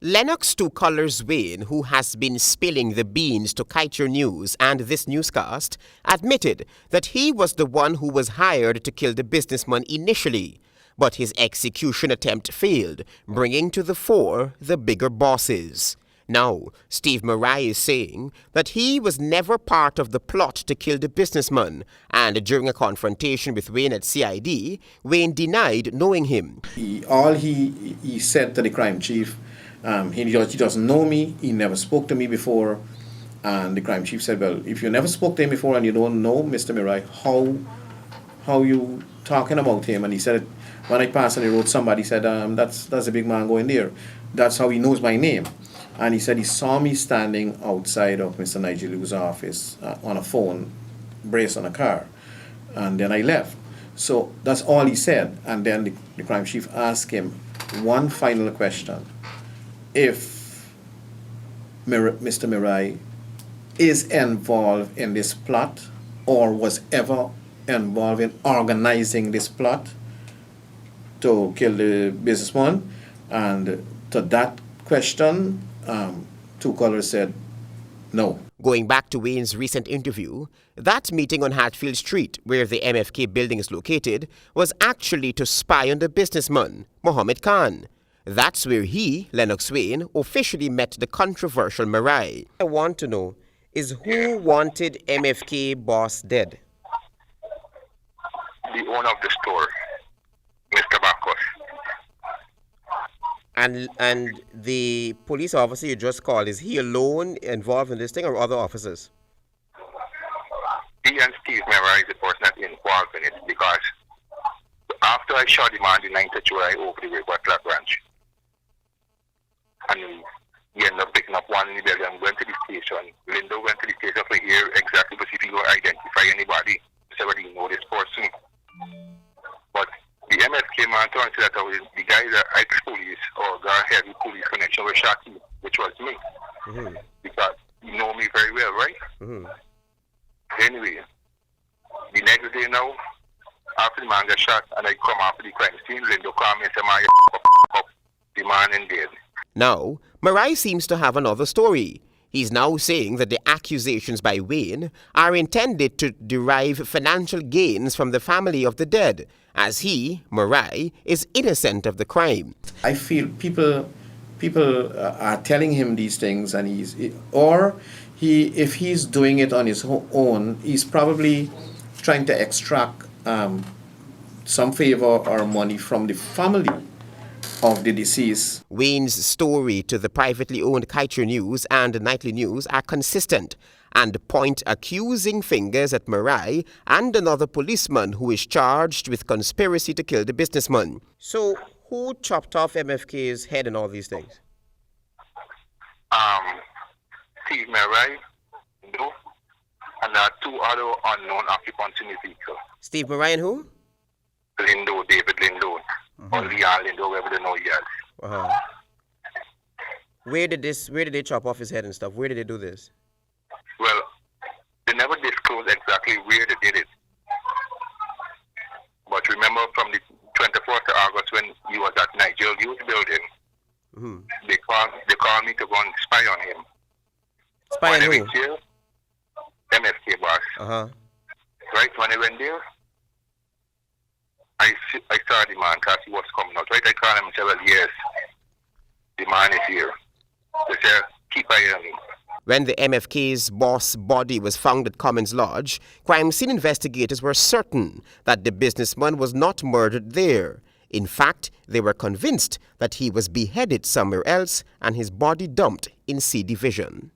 Lennox Two Colors Wayne, who has been spilling the beans to Kaiser News and this newscast, admitted that he was the one who was hired to kill the businessman initially, but his execution attempt failed, bringing to the fore the bigger bosses. Now, Steve Merai is saying that he was never part of the plot to kill the businessman, and during a confrontation with Wayne at CID, Wayne denied knowing him. He said to the crime chief, he doesn't know me, he never spoke to me before, and the crime chief said, well, if you never spoke to him before and you don't know Mr. Merai, how you talking about him? And he said, when I passed on the road, somebody said, that's a big man going there. That's how he knows my name. And he said he saw me standing outside of Mr. Nigelu's office on a phone, braced on a car. And then I left. So that's all he said. And then the crime chief asked him one final question. If Mr. Merai is involved in this plot or was ever involved in organizing this plot to kill the businessman, and to that question, Two Colors said no. Going back to Wayne's recent interview, that meeting on Hatfield Street, where the MFK building is located, was actually to spy on the businessman, Mohammed Khan. That's where he, Lennox Wayne, officially met the controversial Merai. I want to know is who wanted MFK boss dead? The owner of the store, Mr. Bacchus. And the police officer you just called, is he alone involved in this thing or other officers? He and Steve Merai is the person that's involved in it, because after I shot him on the 9th of July over the river at Black Branch, and he ended up picking up one in the belly and went to the station. Lindo went to the station to hear exactly to see if he could identify anybody. He said, well, he know this person. But the MFK man turned to that the guy that ex-police or got heavy police connection with shot him, which was me. Mm-hmm. Because you know me very well, right? Mm-hmm. Anyway, the next day now, after the man got shot and I come after the crime scene, Lindo called me and said, man, you up the man in dead. Now, Merai seems to have another story. He's now saying that the accusations by Wayne are intended to derive financial gains from the family of the dead, as he, Merai, is innocent of the crime. I feel people are telling him these things, and if he's doing it on his own, he's probably trying to extract some favor or money from the family of the deceased. Wayne's story to the privately owned Kaiser News and Nightly News are consistent and point accusing fingers at Merai and another policeman who is charged with conspiracy to kill the businessman. So, who chopped off MFK's head and all these things? Steve Merai, no, and two other unknown occupants in the vehicle. Steve Merai and who? Lindo, David Lindo. Or Leon Lindo, wherever they know he is. Uh-huh. Where did they chop off his head and stuff? Where did they do this? Well, they never disclosed exactly where they did it. But remember, from the 24th of August when he was at Nigel Youth Building, mm-hmm. they called me to go and spy on him. Spy on who? Here, MFK boss. Uh-huh. Right, when I went there, I saw the man because he was coming out. Right, I called him and said, well, yes, the man is here. They said, keep eye on him. When the MFK's boss body was found at Commons Lodge, crime scene investigators were certain that the businessman was not murdered there. In fact, they were convinced that he was beheaded somewhere else and his body dumped in C Division.